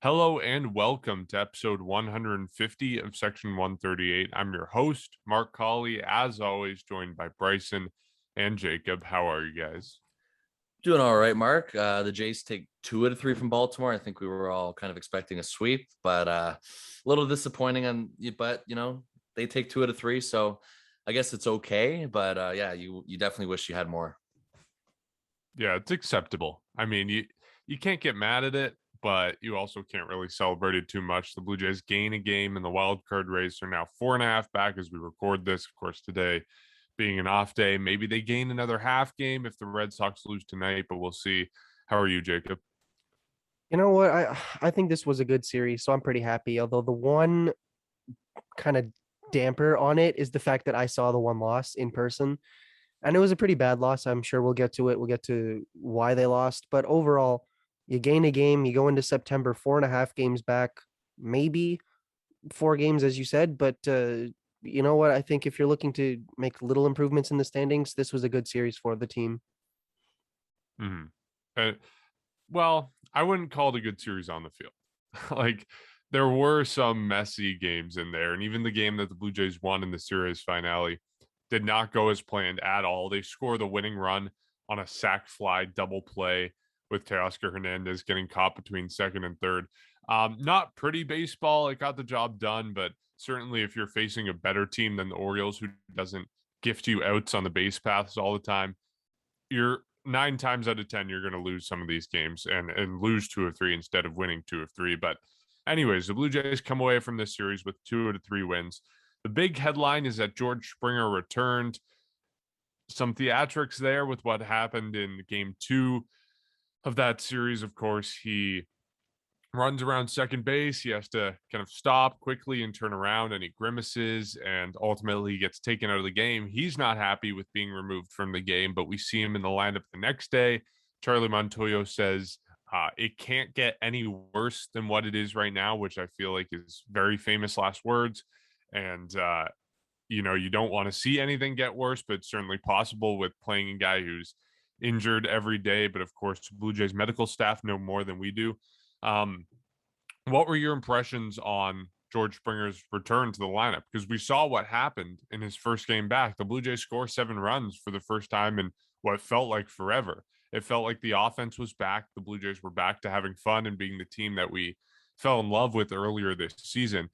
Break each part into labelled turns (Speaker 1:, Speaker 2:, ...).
Speaker 1: Hello and welcome to episode 150 of Section 138. I'm your host, Mark Colley, as always, joined by Bryson and Jacob. How are you guys?
Speaker 2: Doing all right, Mark. The Jays take 2 out of 3 from Baltimore. I think we were all kind of expecting a sweep, but a little disappointing. But they take 2 out of 3, so I guess it's okay. But yeah, you definitely wish you had more.
Speaker 1: Yeah, it's acceptable. I mean, you can't get mad at it, but you also can't really celebrate it too much. The Blue Jays gain a game in the wild card race. Are now 4.5 back as we record this. Of course, today being an off day, maybe they gain another half game if the Red Sox lose tonight, but we'll see. How are you, Jacob?
Speaker 3: You know what? I think this was a good series, so I'm pretty happy. Although the one kind of damper on it is the fact that I saw the one loss in person, and it was a pretty bad loss. I'm sure we'll get to it. We'll get to why they lost, but overall, you gain a game. You go into September 4.5 games back, maybe 4 games, as you said. But you know what? I think if you're looking to make little improvements in the standings, this was a good series for the team.
Speaker 1: Mm-hmm. Well, I wouldn't call it a good series on the field. Like, there were some messy games in there, and even the game that the Blue Jays won in the series finale did not go as planned at all. They score the winning run on a sac fly double play with Teoscar Hernandez getting caught between second and third. Not pretty baseball. It got the job done, but certainly if you're facing a better team than the Orioles, who doesn't gift you outs on the base paths all the time, you're 9 times out of 10 you're going to lose some of these games and lose 2 of 3 instead of winning 2 of 3. But anyways, the Blue Jays come away from this series with 2 out of 3 wins. The big headline is that George Springer returned. Some theatrics there with what happened in game 2 of that series. Of course, he runs around second base. He has to kind of stop quickly and turn around, and he grimaces and ultimately gets taken out of the game. He's not happy with being removed from the game, but we see him in the lineup the next day. Charlie Montoyo says it can't get any worse than what it is right now, which I feel like is very famous last words. And, you don't want to see anything get worse, but it's certainly possible with playing a guy who's injured every day. But of course, Blue Jays medical staff know more than we do. Um, what were your impressions on George Springer's return to the lineup? Because we saw what happened in his first game back. The Blue Jays score 7 runs for the first time in what felt like forever. It felt like the offense was back. The Blue Jays were back to having fun and being the team that we fell in love with earlier this season.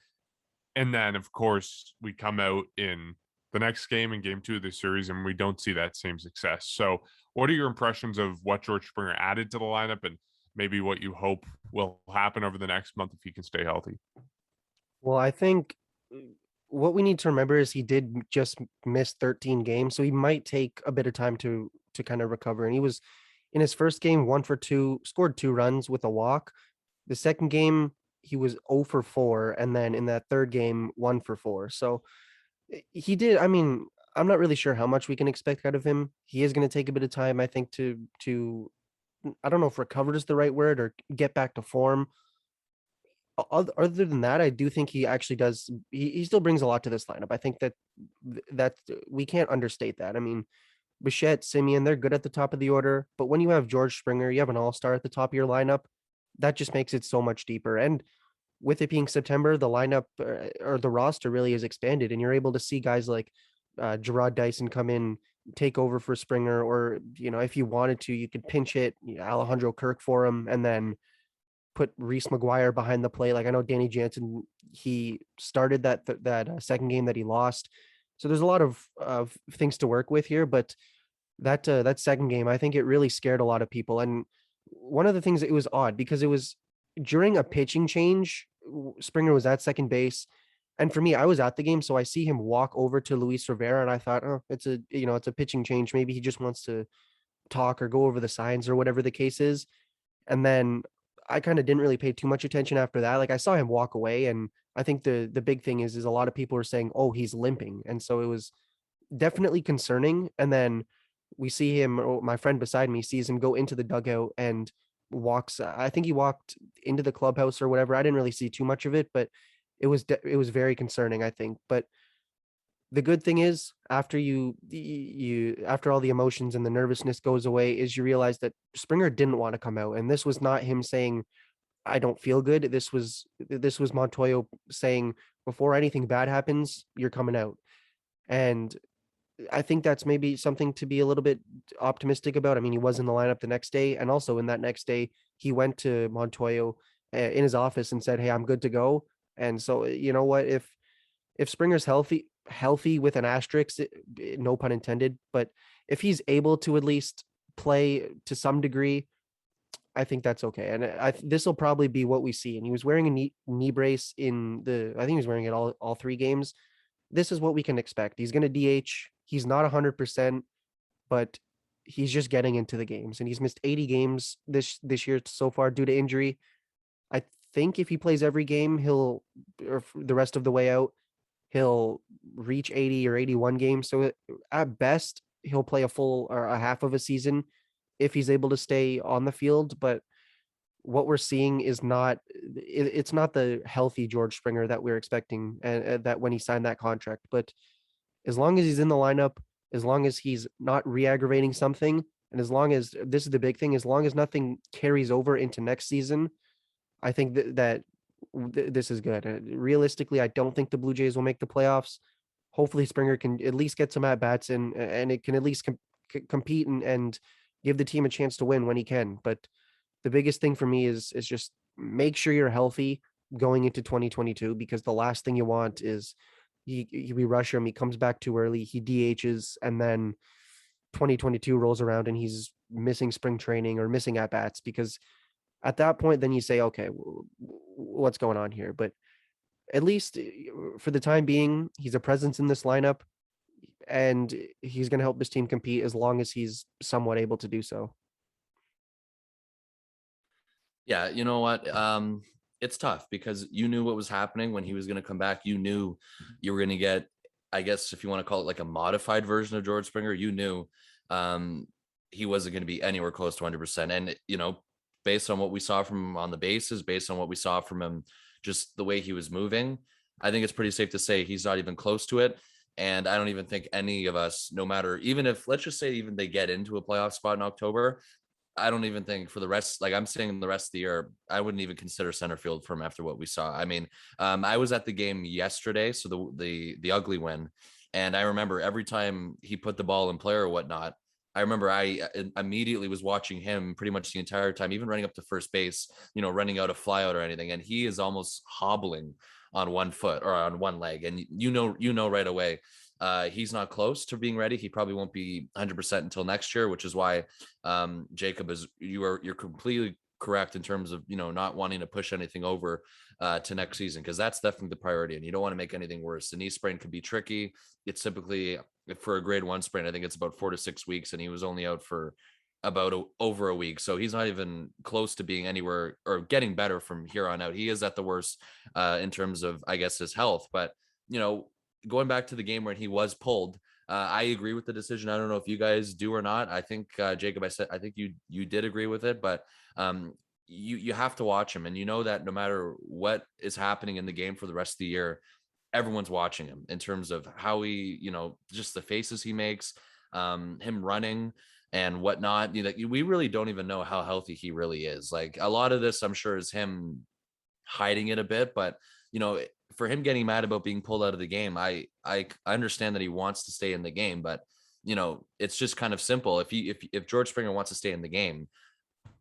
Speaker 1: And then, of course, we come out in the next game in game 2 of the series and we don't see that same success. So, what are your impressions of what George Springer added to the lineup and maybe what you hope will happen over the next month if he can stay healthy?
Speaker 3: Well, I think what we need to remember is he did just miss 13 games, so he might take a bit of time to kind of recover. And he was in his first game 1 for 2, scored 2 runs with a walk. The second game he was 0 for 4, and then in that third game 1 for 4. So he did. I mean, I'm not really sure how much we can expect out of him. He is going to take a bit of time, I think, to I don't know if recover is the right word or get back to form. Other than that, I do think he actually does. He still brings a lot to this lineup. I think that we can't understate that. I mean, Bichette, Simeon, they're good at the top of the order, but when you have George Springer, you have an all-star at the top of your lineup. That just makes it so much deeper. And with it being September, the lineup or the roster really is expanded, and you're able to see guys like Gerard Dyson come in, take over for Springer, or if you wanted to, you could pinch hit Alejandro Kirk for him, and then put Reese McGuire behind the plate. Like, I know Danny Jansen, he started that second game that he lost, so there's a lot of things to work with here. But that second game, I think it really scared a lot of people. And one of the things, it was odd because it was during a pitching change. Springer was at second base, and for me, I was at the game, so I see him walk over to Luis Rivera, and I thought, oh, it's a pitching change. Maybe he just wants to talk or go over the signs or whatever the case is. And then I kind of didn't really pay too much attention after that. Like, I saw him walk away, and I think the big thing is a lot of people are saying, oh, he's limping, and so it was definitely concerning. And then we see him, or my friend beside me sees him go into the dugout and walks. I think he walked into the clubhouse or whatever. I didn't really see too much of it, but it was very concerning, I think. But the good thing is, after after all the emotions and the nervousness goes away, is you realize that Springer didn't want to come out, and this was not him saying, I don't feel good. This was Montoya saying, before anything bad happens, you're coming out. And I think that's maybe something to be a little bit optimistic about. I mean, he was in the lineup the next day, and also in that next day, he went to Montoya in his office and said, "Hey, I'm good to go." And so, you know what? If Springer's healthy with an asterisk, no pun intended, but if he's able to at least play to some degree, I think that's okay. And this will probably be what we see. And he was wearing a knee brace I think he was wearing it all 3 games. This is what we can expect. He's going to DH. He's not 100%, but he's just getting into the games, and he's missed 80 games this year so far due to injury. I think if he plays every game, or the rest of the way out, he'll reach 80 or 81 games. So at best, he'll play a full or a half of a season if he's able to stay on the field. But what we're seeing is it's not the healthy George Springer that we're expecting, and that when he signed that contract. But as long as he's in the lineup, as long as he's not re-aggravating something, and as long as this is the big thing, as long as nothing carries over into next season, I think that this is good. Realistically, I don't think the Blue Jays will make the playoffs. Hopefully, Springer can at least get some at bats and it can at least compete and give the team a chance to win when he can. But the biggest thing for me is just make sure you're healthy going into 2022, because the last thing you want is we rush him, he comes back too early, he DHs, and then 2022 rolls around and he's missing spring training or missing at bats, because at that point, then you say, okay, what's going on here? But at least for the time being, he's a presence in this lineup, and he's going to help his team compete as long as he's somewhat able to do so.
Speaker 2: Yeah, you know what? It's tough because you knew what was happening when he was going to come back. You knew you were going to get, I guess, if you want to call it like a modified version of George Springer, you knew he wasn't going to be anywhere close to 100%. And, based on what we saw from him on the bases, based on what we saw from him, just the way he was moving, I think it's pretty safe to say he's not even close to it. And I don't even think any of us, no matter, even if, let's just say, even they get into a playoff spot in October, I don't even think for the rest, like I'm saying the rest of the year, I wouldn't even consider center field for him after what we saw. I mean, I was at the game yesterday, so the ugly win. And I remember every time he put the ball in play or whatnot, I remember I immediately was watching him pretty much the entire time, even running up to first base, running out a flyout or anything. And he is almost hobbling on one foot or on one leg. And you know right away, he's not close to being ready. He probably won't be 100% until next year, which is why Jacob you're completely correct in terms of not wanting to push anything over to next season, because that's definitely the priority, and you don't want to make anything worse. The knee sprain can be tricky. It's typically, for a grade 1 sprain, I think it's about 4 to 6 weeks, and he was only out for about over a week, so he's not even close to being anywhere or getting better from here on out. He is at the worst in terms of, I guess, his health. But going back to the game where he was pulled, I agree with the decision. I don't know if you guys do or not. I think Jacob, I think you did agree with it, but you have to watch him, and that no matter what is happening in the game for the rest of the year, everyone's watching him in terms of how he, just the faces he makes, him running and whatnot. We really don't even know how healthy he really is. Like, a lot of this, I'm sure, is him hiding it a bit, but for him getting mad about being pulled out of the game, I understand that he wants to stay in the game, but it's just kind of simple. If George Springer wants to stay in the game,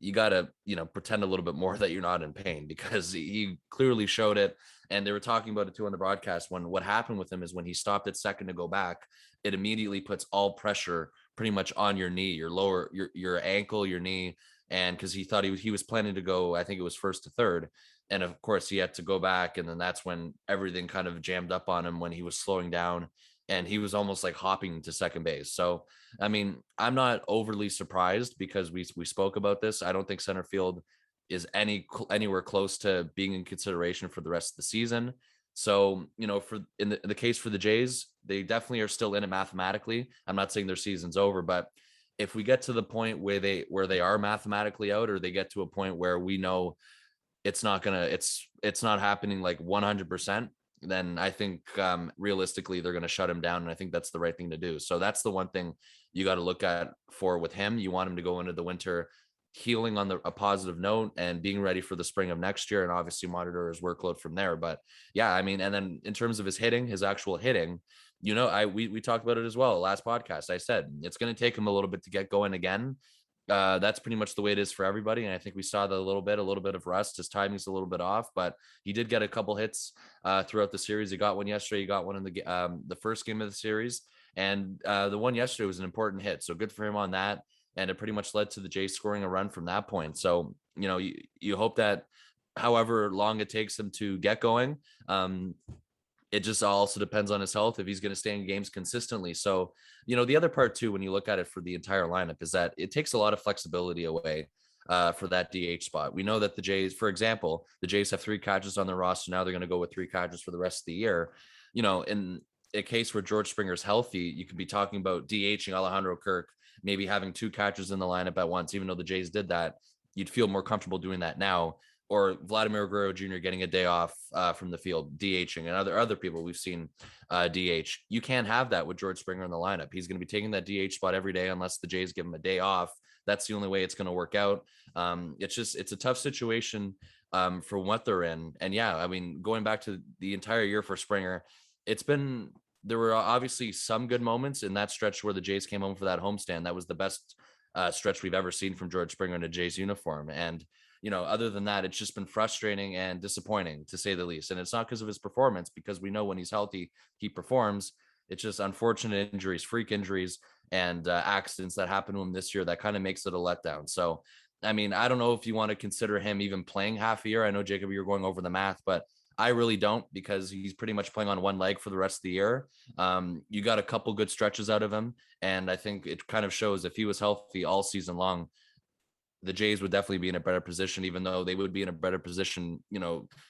Speaker 2: you gotta pretend a little bit more that you're not in pain, because he clearly showed it. And they were talking about it too on the broadcast, when what happened with him is when he stopped at second to go back, it immediately puts all pressure pretty much on your knee, your lower, your ankle, your knee. And because he thought he was planning to go, I think it was first to third, and of course he had to go back, and then that's when everything kind of jammed up on him when he was slowing down, and he was almost like hopping to second base. So I mean, I'm not overly surprised, because we spoke about this. I don't think center field is anywhere close to being in consideration for the rest of the season. So for in the case for the Jays, they definitely are still in it mathematically. I'm not saying their season's over, but if we get to the point where they are mathematically out, or they get to a point where we know it's not happening like 100%, then I think realistically they're going to shut him down, and I think that's the right thing to do. So that's the one thing you got to look at with him. You want him to go into the winter healing on a positive note and being ready for the spring of next year, and obviously monitor his workload from there. But yeah, I mean, and then in terms of his hitting, his actual hitting, we talked about it as well last podcast. I said it's going to take him a little bit to get going again. That's pretty much the way it is for everybody. And I think we saw that a little bit of rust. His timing's a little bit off, but he did get a couple hits throughout the series. He got one yesterday. He got one in the first game of the series. And the one yesterday was an important hit. So good for him on that. And it pretty much led to the Jays scoring a run from that point. So, you hope that however long it takes him to get going, it just also depends on his health if he's going to stay in games consistently. So, the other part too, when you look at it for the entire lineup, is that it takes a lot of flexibility away for that DH spot. We know that the Jays, for example, the Jays have 3 catchers on their roster. Now they're going to go with 3 catchers for the rest of the year. In a case where George Springer's healthy, you could be talking about DHing Alejandro Kirk, maybe having 2 catchers in the lineup at once. Even though the Jays did that, you'd feel more comfortable doing that now. Or Vladimir Guerrero Jr. getting a day off from the field, DHing, and other people we've seen DH. You can't have that with George Springer in the lineup. He's going to be taking that DH spot every day unless the Jays give him a day off. That's the only way it's going to work out. It's a tough situation for what they're in. And yeah, I mean, going back to the entire year for Springer, there were obviously some good moments in that stretch where the Jays came home for that homestand. That was the best stretch we've ever seen from George Springer in a Jays uniform. And other than that, it's just been frustrating and disappointing, to say the least. And it's not because of his performance, because we know when he's healthy, he performs. It's just unfortunate injuries, freak injuries, and accidents that happened to him this year that kind of makes it a letdown. So, I mean, I don't know if you want to consider him even playing half a year. I know, Jacob, you're going over the math, but I really don't, because he's pretty much playing on one leg for the rest of the year. You got a couple good stretches out of him, and I think it kind of shows if he was healthy all season long, the Jays would definitely be in a better position, even though they would be in a better position,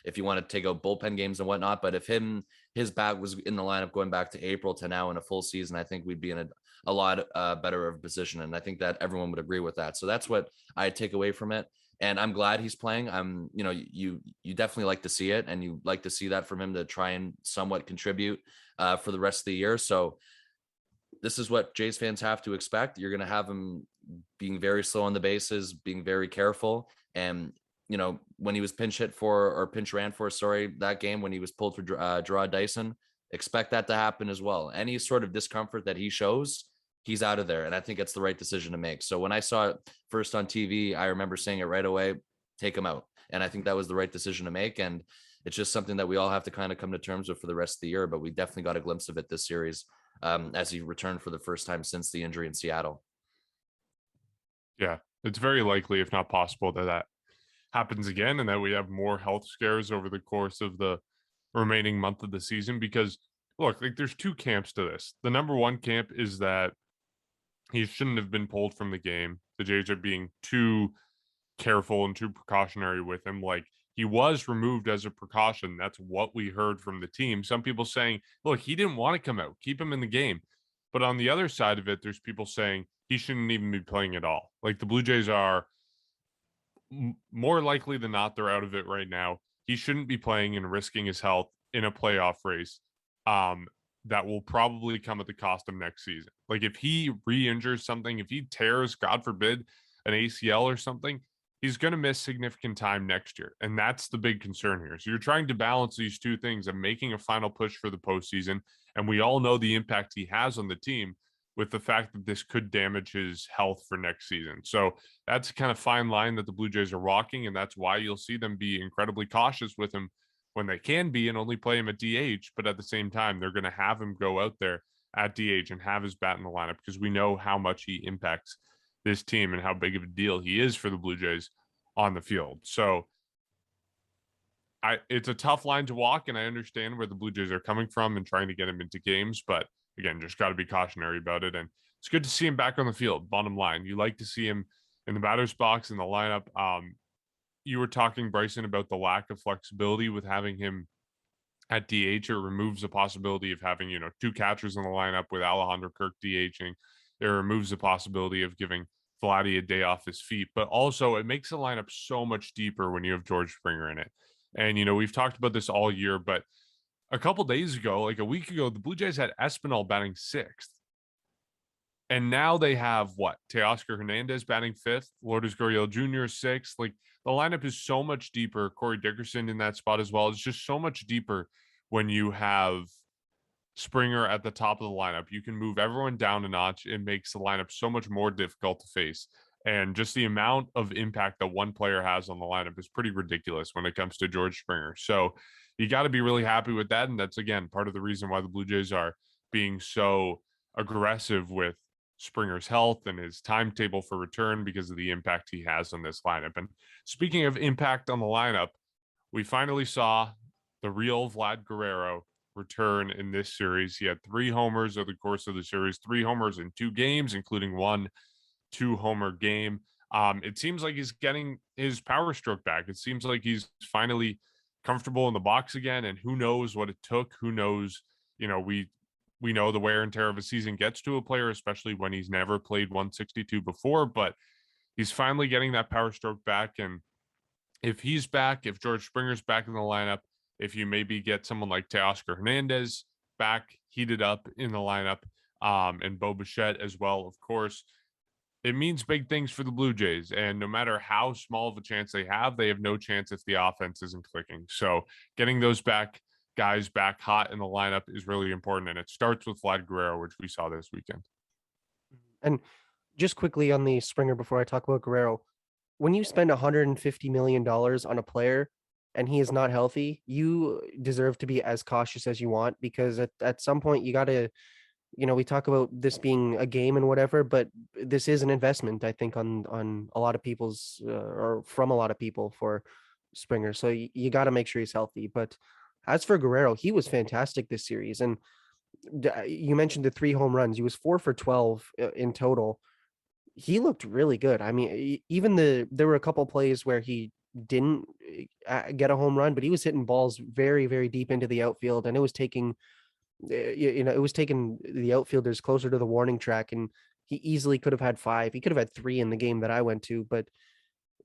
Speaker 2: if you want to take out bullpen games and whatnot. But if his bat was in the lineup going back to April to now in a full season, I think we'd be in a lot better of a position. And I think that everyone would agree with that. So that's what I take away from it. And I'm glad he's playing. You definitely like to see it, and you like to see that from him to try and somewhat contribute for the rest of the year. So this is what Jays fans have to expect. You're going to have him being very slow on the bases, being very careful. And, when he was pinch ran for, that game when he was pulled for Gerard Dyson, expect that to happen as well. Any sort of discomfort that he shows, he's out of there. And I think it's the right decision to make. So when I saw it first on TV, I remember saying it right away, take him out. And I think that was the right decision to make. And it's just something that we all have to kind of come to terms with for the rest of the year. But we definitely got a glimpse of it this series as he returned for the first time since the injury in Seattle.
Speaker 1: Yeah, it's very likely, if not possible, that happens again, and that we have more health scares over the course of the remaining month of the season. Because look, there's 2 camps to this. The number one camp is that he shouldn't have been pulled from the game. The Jays are being too careful and too precautionary with him. Like, he was removed as a precaution. That's what we heard from the team. Some people saying, look, he didn't want to come out. Keep him in the game. But on the other side of it, there's people saying he shouldn't even be playing at all. Like, the Blue Jays are more likely than not, they're out of it right now. He shouldn't be playing and risking his health in a playoff race that will probably come at the cost of next season. Like, if he re-injures something, if he tears, God forbid, an ACL or something, he's going to miss significant time next year. And that's the big concern here. So you're trying to balance these 2 things and making a final push for the postseason. And we all know the impact he has on the team, with the fact that this could damage his health for next season. So that's a kind of fine line that the Blue Jays are walking. And that's why you'll see them be incredibly cautious with him when they can be, and only play him at DH. But at the same time, they're going to have him go out there at DH and have his bat in the lineup, because we know how much he impacts this team and how big of a deal he is for the Blue Jays on the field. So it's a tough line to walk, and I understand where the Blue Jays are coming from and trying to get him into games, but again, just got to be cautionary about it. And it's good to see him back on the field. Bottom line, you like to see him in the batter's box, in the lineup. You were talking, Bryson, about the lack of flexibility with having him at DH. It removes the possibility of having, 2 catchers in the lineup with Alejandro Kirk DHing. It removes the possibility of giving Vladdy a day off his feet, but also it makes the lineup so much deeper when you have George Springer in it. And, we've talked about this all year, but a couple days ago, like a week ago, the Blue Jays had Espinal batting 6th. And now they have what? Teoscar Hernandez batting fifth, Lourdes Gurriel Jr. sixth. Like the lineup is so much deeper. Corey Dickerson in that spot as well. It's just so much deeper when you have Springer at the top of the lineup. You can move everyone down a notch. It makes the lineup so much more difficult to face. And just the amount of impact that one player has on the lineup is pretty ridiculous when it comes to George Springer. So you got to be really happy with that. And that's, again, part of the reason why the Blue Jays are being so aggressive with Springer's health and his timetable for return because of the impact he has on this lineup. And speaking of impact on the lineup, we finally saw the real Vlad Guerrero return in this series. He had 3 homers over the course of the series, 3 homers in 2 games, including 1 2-homer game. It seems like he's getting his power stroke back. It seems like he's finally comfortable in the box again, and who knows what it took. Who knows, we know the wear and tear of a season gets to a player, especially when he's never played 162 before, but he's finally getting that power stroke back. And if he's back, if George Springer's back in the lineup, if you maybe get someone like Teoscar Hernandez back heated up in the lineup, and Bo Bichette as well, of course, it means big things for the Blue Jays. And no matter how small of a chance they have no chance if the offense isn't clicking. So getting those guys back hot in the lineup is really important. And it starts with Vlad Guerrero, which we saw this weekend.
Speaker 3: And just quickly on the Springer before I talk about Guerrero, when you spend $150 million on a player and he is not healthy, you deserve to be as cautious as you want, because at some point you got to, we talk about this being a game and whatever, but this is an investment, I think, on a lot of people's or from a lot of people for Springer. So you got to make sure he's healthy. But as for Guerrero, he was fantastic this series. And you mentioned the 3 home runs. He was 4 for 12 in total. He looked really good. I mean, even there were a couple plays where he didn't get a home run, but he was hitting balls very, very deep into the outfield, and it was taking the outfielders closer to the warning track, and he easily could have had 5. He could have had 3 in the game that I went to, but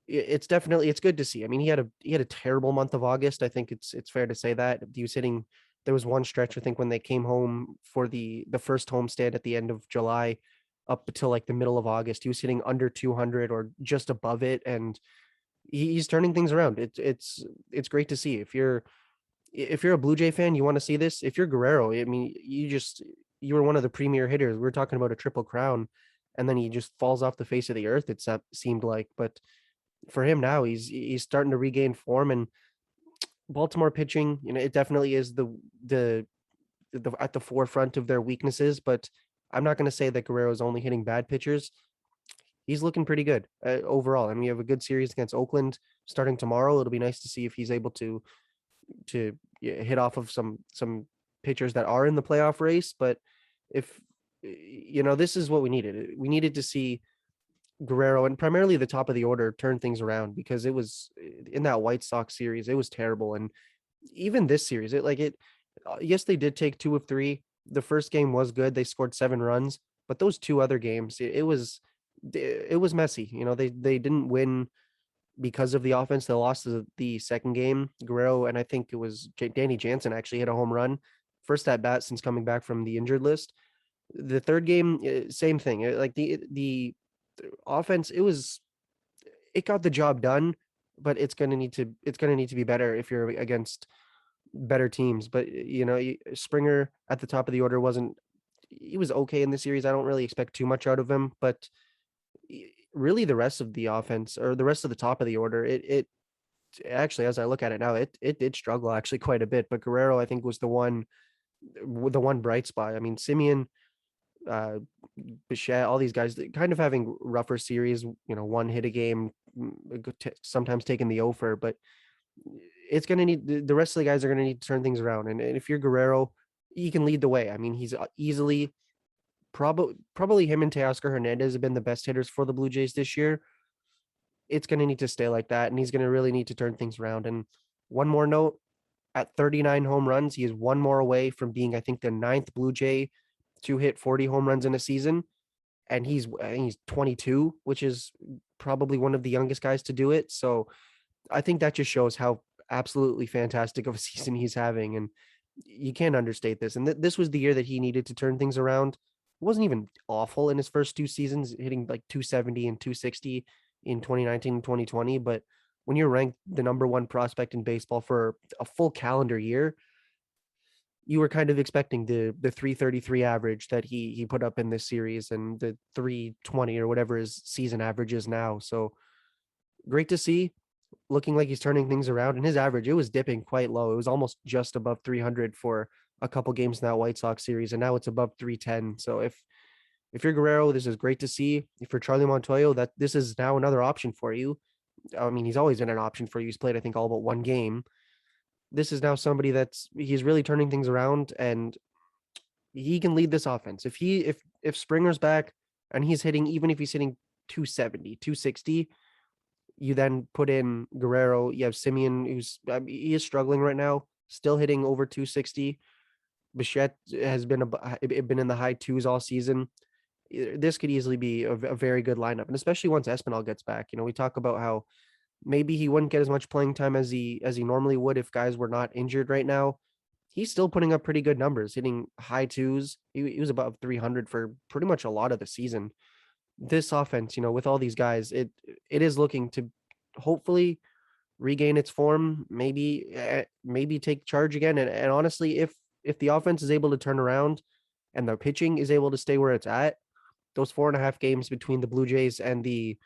Speaker 3: it's good to see. I mean, he had a terrible month of August. I think it's fair to say that he was hitting. There was one stretch, I think, when they came home for the first homestand at the end of July, up until like the middle of August, he was hitting under 200 or just above it, and he's turning things around. It's great to see. If you're a Blue Jay fan, you want to see this. If you're Guerrero, I mean, you were one of the premier hitters. We're talking about a triple crown, and then he just falls off the face of the earth. It seemed like, but for him now, he's starting to regain form. And Baltimore pitching, it definitely is the at the forefront of their weaknesses. But I'm not going to say that Guerrero is only hitting bad pitchers. He's looking pretty good overall. I mean, you have a good series against Oakland starting tomorrow. It'll be nice to see if he's able to hit off of some pitchers that are in the playoff race. But if this is what we needed. We needed to see Guerrero and primarily the top of the order turn things around, because it was in that White Sox series, it was terrible. And even this series, yes, they did take 2 of 3. The first game was good. They scored 7 runs, but those 2 other games, it was messy. They didn't win because of the offense. They lost the second game. Guerrero, and I think it was Danny Jansen, actually hit a home run, first at bat since coming back from the injured list. The third game, same thing. Like the offense, it got the job done, but it's gonna need to be better if you're against better teams. But Springer at the top of the order he was okay in the series. I don't really expect too much out of him, but really the rest of the offense, or the rest of the top of the order, it actually, as I look at it now, it did struggle actually quite a bit. But Guerrero, I think, was the one bright spot. I mean, Simeon, Bichette, all these guys kind of having rougher series, 1 hit a game, sometimes taking the over, but it's going to need, the rest of the guys are going to need to turn things around. And if you're Guerrero, he can lead the way. I mean, he's easily probably him and Teoscar Hernandez have been the best hitters for the Blue Jays this year. It's going to need to stay like that, and he's going to really need to turn things around. And one more note, at 39 home runs, he is 1 more away from being, I think, the 9th Blue Jay to hit 40 home runs in a season. And he's 22, which is probably one of the youngest guys to do it. So I think that just shows how absolutely fantastic of a season he's having. And you can't understate this. And this was the year that he needed to turn things around. wasn't even awful in his first 2 seasons, hitting like 270 and 260 in 2019 and 2020. But when you're ranked the number one prospect in baseball for a full calendar year, you were kind of expecting the 333 average that he put up in this series and the 320 or whatever his season average is now. So great to see, looking like he's turning things around. And his average, it was dipping quite low. It was almost just above 300 for a couple games in that White Sox series, and now it's above 310. So if you're Guerrero, this is great to see. If you're Charlie Montoyo, that this is now another option for you. I mean, he's always been an option for you. He's played, I think, all but one game. This is now somebody he's really turning things around, and he can lead this offense. If Springer's back and he's hitting, even if he's hitting 270, 260, you then put in Guerrero. You have Simeon, he is struggling right now, still hitting over 260. Bichette has been in the high twos all season. This could easily be a very good lineup, and especially once Espinal gets back. You know, we talk about how maybe he wouldn't get as much playing time as he normally would if guys were not injured right now. He's still putting up pretty good numbers, hitting high twos. He was above 300 for pretty much a lot of the season. This offense, you know, with all these guys, it is looking to hopefully regain its form, maybe take charge again. And honestly, if the offense is able to turn around and the pitching is able to stay where it's at, those 4.5 games between the Blue Jays and the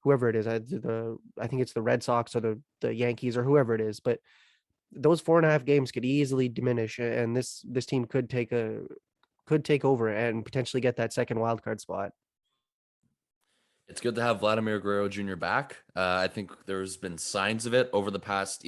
Speaker 3: whoever it is, I think it's the Red Sox or the Yankees or whoever it is, but those 4.5 games could easily diminish, and this team could take over and potentially get that second wild card spot.
Speaker 2: It's good to have Vladimir Guerrero Jr. back. I think there's been signs of it over the past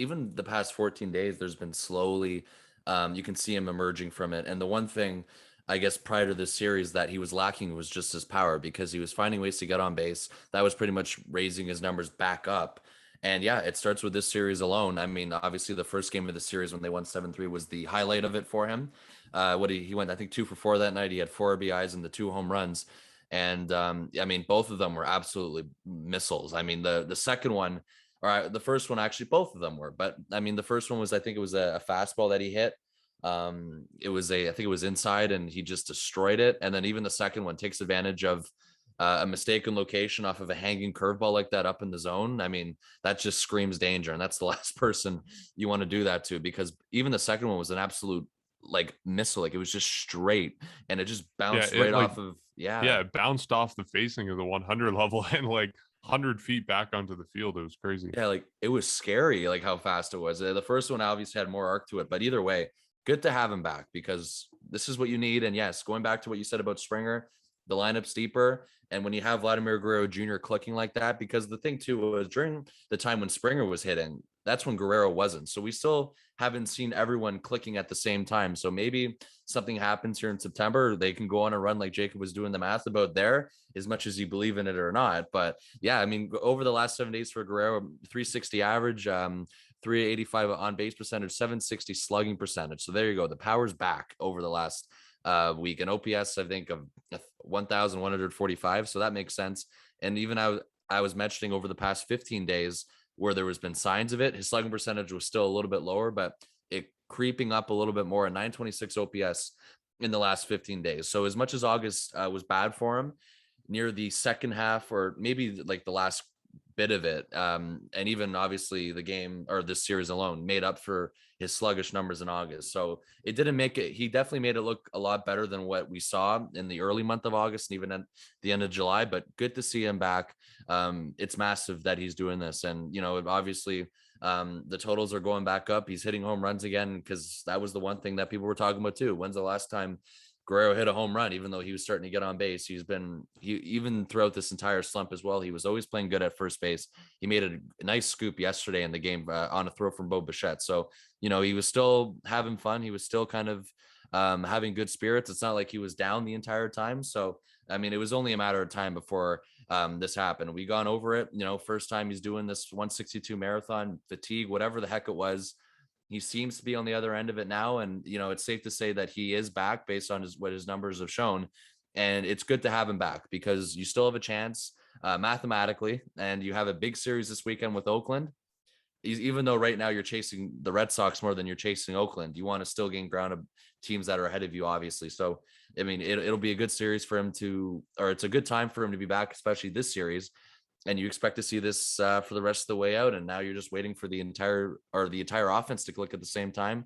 Speaker 2: 14 days. There's been slowly, you can see him emerging from it. And the one thing, I guess, prior to this series that he was lacking was just his power, because he was finding ways to get on base. That was pretty much raising his numbers back up. And yeah, it starts with this series alone. I mean, obviously the first game of the series when they won 7-3 was the highlight of it for him. He went, I think, 2 for 4 that night. He had 4 RBIs and the 2 home runs. And I mean, both of them were absolutely missiles. I mean, the second one, or the first one, actually, both of them were. But I mean, the first one was, I think it was a fastball that he hit. I think it was inside, and he just destroyed it. And then even the second one takes advantage of a mistaken location off of a hanging curveball like that up in the zone. I mean, that just screams danger, and that's the last person you want to do that to, because even the second one was an absolute like missile. Like, it was just straight, and it just bounced off of
Speaker 1: it bounced off the facing of the 100 level and like 100 feet back onto the field. It was crazy.
Speaker 2: Yeah, like it was scary, like how fast it was. The first one obviously had more arc to it, but either way, good to have him back, because this is what you need. And yes, going back to what you said about Springer, the lineup's deeper. And when you have Vladimir Guerrero Jr. clicking like that, because the thing too was during the time when Springer was hitting, that's when Guerrero wasn't. So we still haven't seen everyone clicking at the same time. So maybe something happens here in September. They can go on a run like Jacob was doing the math about there, as much as you believe in it or not. But yeah, I mean, over the last 7 days for Guerrero, 360 average, 385 on base percentage, 760 slugging percentage. So there you go. The power's back over the last week. And OPS, I think, of 1,145. So that makes sense. And even I was mentioning over the past 15 days where there was been signs of it, his slugging percentage was still a little bit lower, but it creeping up a little bit more, at 926 OPS in the last 15 days. So as much as August was bad for him, near the second half, or maybe like the last bit of it, and even obviously the game or this series alone made up for his sluggish numbers in August. So it didn't make it, he definitely made it look a lot better than what we saw in the early month of August and even at the end of July. But good to see him back. It's massive that he's doing this, and you know, obviously the totals are going back up. He's hitting home runs again, because that was the one thing that people were talking about too. When's the last time Guerrero hit a home run? Even though he was starting to get on base, even throughout this entire slump as well, he was always playing good at first base. He made a nice scoop yesterday in the game on a throw from Bo Bichette. So, you know, he was still having fun. He was still kind of having good spirits. It's not like he was down the entire time. So, I mean, it was only a matter of time before this happened. We gone over it, you know, first time he's doing this 162 marathon, fatigue, whatever the heck it was. He seems to be on the other end of it now. And, you know, it's safe to say that he is back based on what his numbers have shown. And it's good to have him back, because you still have a chance mathematically, and you have a big series this weekend with Oakland. even though right now you're chasing the Red Sox more than you're chasing Oakland, you want to still gain ground of teams that are ahead of you, obviously. So, I mean, it'll be a good series for him it's a good time for him to be back, especially this series. And you expect to see this for the rest of the way out. And now you're just waiting for the entire offense to click at the same time.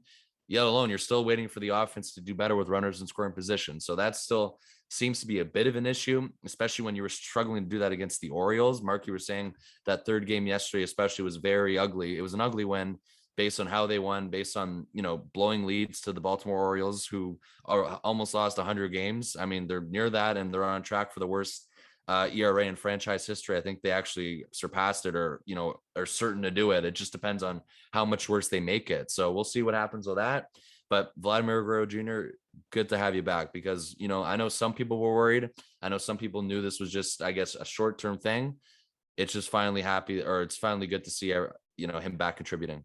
Speaker 2: Yet alone, you're still waiting for the offense to do better with runners in scoring position. So that still seems to be a bit of an issue, especially when you were struggling to do that against the Orioles. Mark, you were saying that third game yesterday, especially, was very ugly. It was an ugly win based on how they won, based on, blowing leads to the Baltimore Orioles, who are almost lost 100 games. I mean, they're near that, and they're on track for the worst ERA in franchise history. I think they actually surpassed it, or are certain to do it. It just depends on how much worse they make it. So we'll see what happens with that. But Vladimir Guerrero Jr., good to have you back, because I know some people were worried. I know some people knew this was just, I guess, a short-term thing. It's just finally it's finally good to see him back contributing.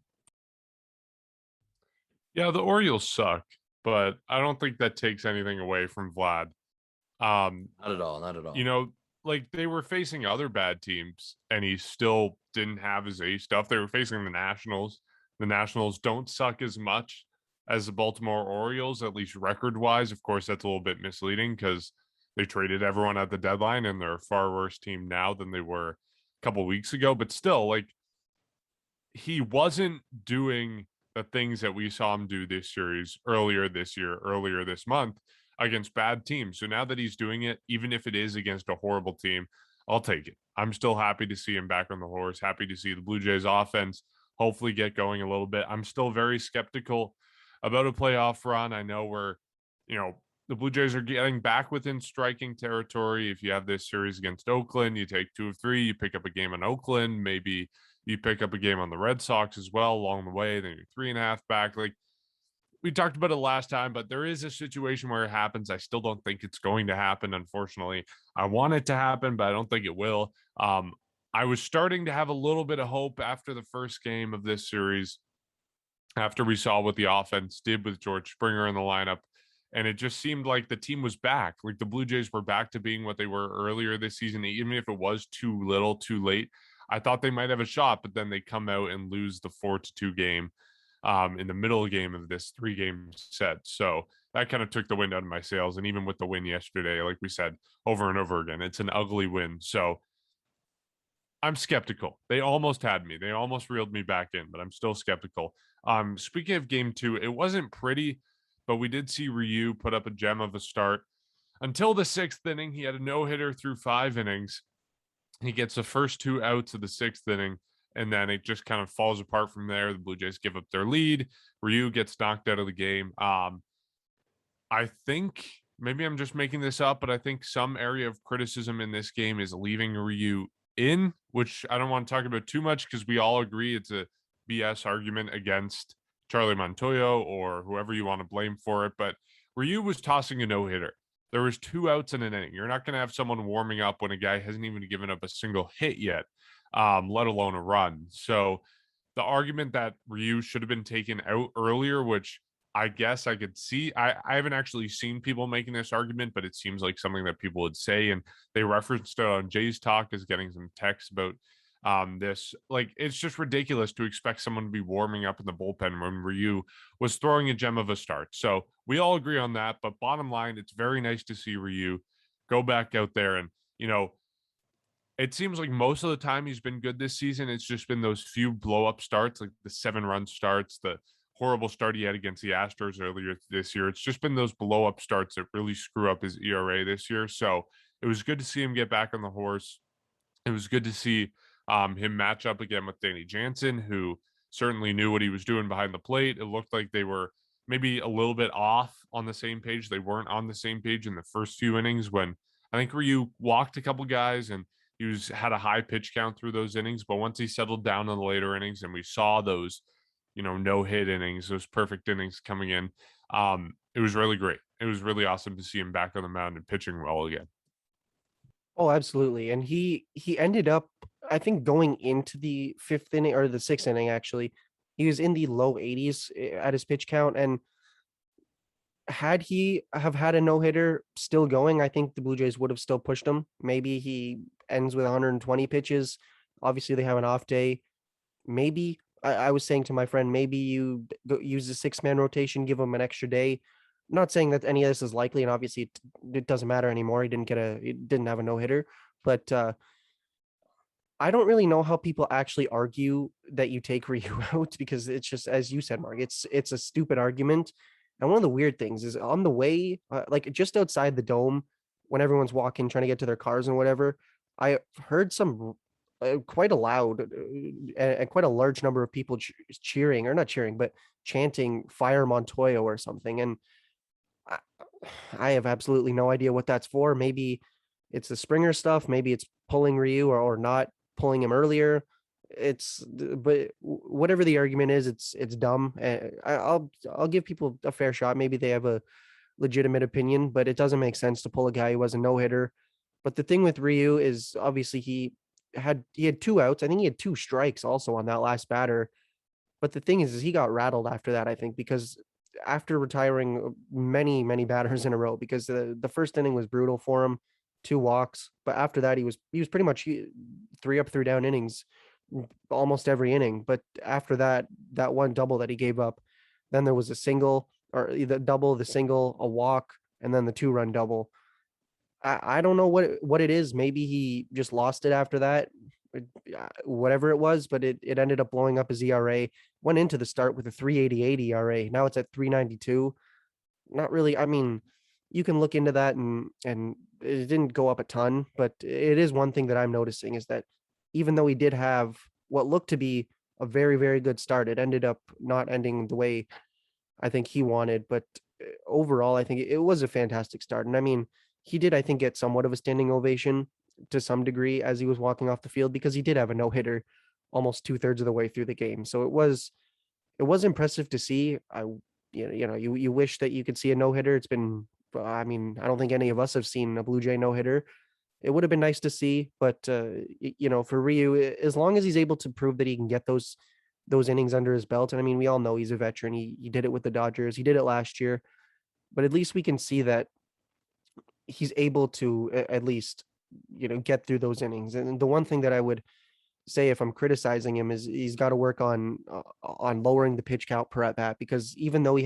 Speaker 1: Yeah, the Orioles suck, but I don't think that takes anything away from Vlad.
Speaker 2: Not at all. Not at all.
Speaker 1: Like, they were facing other bad teams and he still didn't have his A stuff. They were facing the Nationals. The Nationals don't suck as much as the Baltimore Orioles, at least record wise. Of course, that's a little bit misleading because they traded everyone at the deadline and they're a far worse team now than they were a couple weeks ago. But still, like, he wasn't doing the things that we saw him do this series, earlier this year, earlier this month, against bad teams. So now that he's doing it, even if it is against a horrible team, I'll take it. I'm still happy to see him back on the horse, happy to see the Blue Jays offense hopefully get going a little bit. I'm still very skeptical about a playoff run. I know the Blue Jays are getting back within striking territory. If you have this series against Oakland, you take 2 of 3, you pick up a game on Oakland, maybe you pick up a game on the Red Sox as well along the way, then you're 3.5 back. Like, we talked about it last time, but there is a situation where it happens. I still don't think it's going to happen, unfortunately. I want it to happen, but I don't think it will. I was starting to have a little bit of hope after the first game of this series, after we saw what the offense did with George Springer in the lineup. And it just seemed like the team was back. Like, the Blue Jays were back to being what they were earlier this season, even if it was too little, too late. I thought they might have a shot, but then they come out and lose the 4-2 game in the middle game of this 3-game set. So that kind of took the wind out of my sails. And even with the win yesterday, like we said over and over again, it's an ugly win. So I'm skeptical. They almost had me. They almost reeled me back in, but I'm still skeptical. Speaking of game 2, it wasn't pretty, but we did see Ryu put up a gem of a start. Until the 6th inning, he had a no-hitter through 5 innings. He gets the first 2 outs of the 6th inning, and then it just kind of falls apart from there. The Blue Jays give up their lead. Ryu gets knocked out of the game. I think, maybe I'm just making this up, but I think some area of criticism in this game is leaving Ryu in, which I don't want to talk about too much because we all agree it's a BS argument against Charlie Montoyo or whoever you want to blame for it. But Ryu was tossing a no-hitter. There was 2 outs in an inning. You're not going to have someone warming up when a guy hasn't even given up a single hit yet, let alone a run. So the argument that Ryu should have been taken out earlier, which I guess I could see. I haven't actually seen people making this argument, but it seems like something that people would say. And they referenced it on Jay's Talk as getting some texts about this. Like, it's just ridiculous to expect someone to be warming up in the bullpen when Ryu was throwing a gem of a start. So we all agree on that. But bottom line, it's very nice to see Ryu go back out there. And, it seems like most of the time he's been good this season. It's just been those few blow up starts, like the 7-run starts, the horrible start he had against the Astros earlier this year. It's just been those blow up starts that really screw up his ERA this year. So it was good to see him get back on the horse. It was good to see him match up again with Danny Jansen, who certainly knew what he was doing behind the plate. It looked like they were maybe a little bit off on the same page. They weren't on the same page in the first few innings when I think Ryu walked a couple guys and he had a high pitch count through those innings. But once he settled down in the later innings and we saw those, no hit innings, those perfect innings coming in, it was really great. It was really awesome to see him back on the mound and pitching well again.
Speaker 3: Oh, absolutely. And he ended up, I think, going into the 5th inning or the 6th inning, actually, he was in the low 80s at his pitch count. And had he have had a no-hitter still going, I think the Blue Jays would have still pushed him. Maybe he ends with 120 pitches. Obviously, they have an off day. Maybe I was saying to my friend, maybe you use the 6-man rotation, give him an extra day. I'm not saying that any of this is likely, and obviously it doesn't matter anymore. He didn't have a no hitter, but I don't really know how people actually argue that you take Ryu out because it's just as you said, Mark. It's a stupid argument, and one of the weird things is on the way, like just outside the dome, when everyone's walking, trying to get to their cars and whatever. I heard some quite a loud and quite a large number of people cheering, or not cheering, but chanting "Fire Montoya" or something, and I, I have absolutely no idea what that's for. Maybe it's the Springer stuff. Maybe it's pulling Ryu or not pulling him earlier. But whatever the argument is, it's dumb. I'll give people a fair shot. Maybe they have a legitimate opinion, but it doesn't make sense to pull a guy who was a no hitter. But the thing with Ryu is obviously he had 2 outs. I think he had 2 strikes also on that last batter. But the thing is he got rattled after that, I think, because after retiring many, many batters in a row, because the first inning was brutal for him, 2 walks. But after that, he was pretty much 3 up, 3 down innings almost every inning. But after that one double that he gave up, then there was a single, or the double, the single, a walk, and then the 2-run double. I don't know what it is. Maybe he just lost it after that, whatever it was, but it ended up blowing up his ERA. Went into the start with a 3.88 ERA. Now it's at 3.92. Not really. I mean, you can look into that, and it didn't go up a ton, but it is one thing that I'm noticing is that even though he did have what looked to be a very, very good start, it ended up not ending the way I think he wanted. But overall, I think it was a fantastic start. And I mean, he did, I think, get somewhat of a standing ovation to some degree as he was walking off the field because he did have a no hitter almost 2/3 of the way through the game. So it was impressive to see. You wish that you could see a no hitter. It's been, I mean, I don't think any of us have seen a Blue Jay no hitter. It would have been nice to see, but for Ryu, as long as he's able to prove that he can get those innings under his belt, and I mean, we all know he's a veteran. He did it with the Dodgers. He did it last year, but at least we can see that he's able to at least get through those innings. And the one thing that I would say if I'm criticizing him is he's got to work on lowering the pitch count per at bat, because even though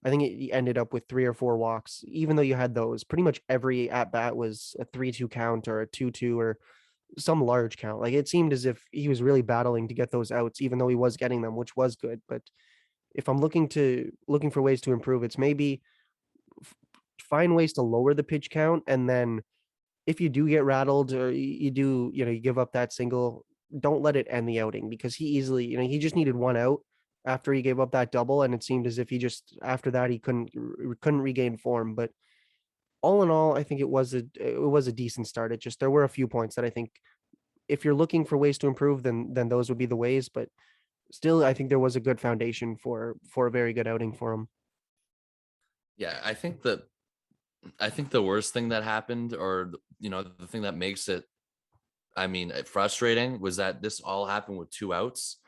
Speaker 3: I think he ended up with 3 or 4 walks. Even though you had those, pretty much every at bat was a 3-2 count or a 2-2 or some large count. Like it seemed as if he was really battling to get those outs, even though he was getting them, which was good. But if I'm looking for ways to improve, it's maybe find ways to lower the pitch count, and then if you do get rattled or you do, you give up that single, don't let it end the outing, because he easily, he just needed 1 out after he gave up that double, and it seemed as if he just after that he couldn't regain form. But all in all, I think it was a decent start. It just there were a few points that I think if you're looking for ways to improve, then those would be the ways. But still, I think there was a good foundation for a very good outing for him.
Speaker 2: Yeah, I think the worst thing that happened, or the thing that makes it, I mean, frustrating, was that this all happened with 2 outs.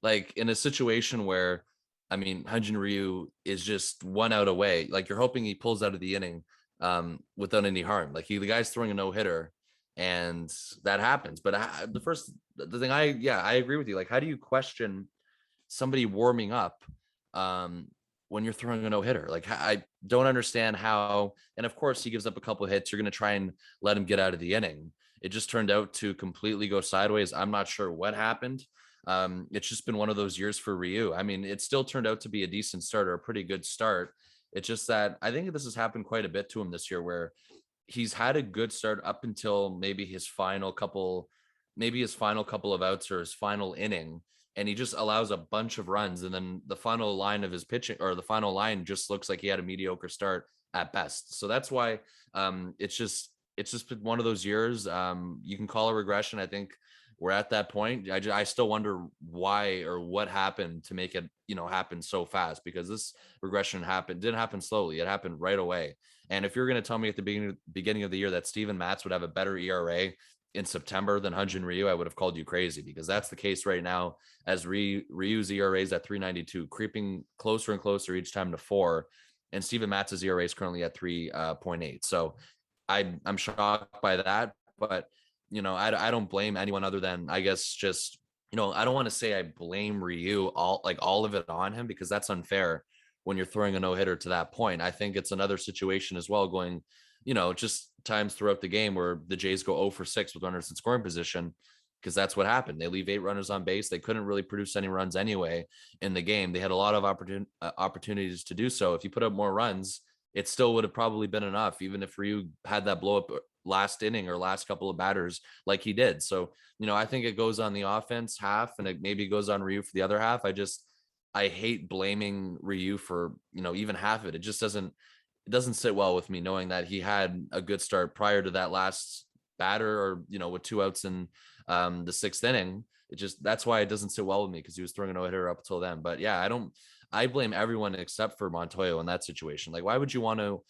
Speaker 2: Like in a situation where, I mean, Hyun Jin Ryu is just 1 out away. Like you're hoping he pulls out of the inning without any harm. Like the guy's throwing a no hitter, and that happens. But the thing I agree with you. Like, how do you question somebody warming up when you're throwing a no hitter? Like I don't understand how. And of course, he gives up a couple of hits. You're going to try and let him get out of the inning. It just turned out to completely go sideways. I'm not sure what happened. It's just been one of those years for Ryu. I mean, it still turned out to be a decent start, or a pretty good start. It's just that I think this has happened quite a bit to him this year, where he's had a good start up until maybe his final couple of outs or his final inning, and he just allows a bunch of runs, and then the final line of his pitching, or the final line, just looks like he had a mediocre start at best. So that's why it's just been one of those years. You can call a regression. I think we're at that point. I still wonder why or what happened to make it happen so fast, because this regression didn't happen slowly. It happened right away. And if you're going to tell me at the beginning of the year that Steven Matz would have a better ERA in September than Hyun Jin Ryu, I would have called you crazy, because that's the case right now, as Ryu's ERA is at 3.92, creeping closer and closer each time to 4, and Steven Matz's ERA is currently at 3.8. So I'm shocked by that, but I don't blame anyone other than, I guess, just I don't want to say I blame Ryu all of it on him, because that's unfair when you're throwing a no-hitter to that point. I think it's another situation as well, going, just times throughout the game where the Jays go 0 for 6 with runners in scoring position, because that's what happened. They leave 8 runners on base. They couldn't really produce any runs anyway in the game. They had a lot of opportunities to do so. If you put up more runs, it still would have probably been enough, even if Ryu had that blow up last inning or last couple of batters like he did. So, I think it goes on the offense half, and it maybe goes on Ryu for the other half. I hate blaming Ryu for, even half of it. It doesn't sit well with me, knowing that he had a good start prior to that last batter, or, with 2 outs in the 6th inning. That's why it doesn't sit well with me, because he was throwing a no-hitter up until then. But yeah, I blame everyone except for Montoya in that situation. Like, why would you want to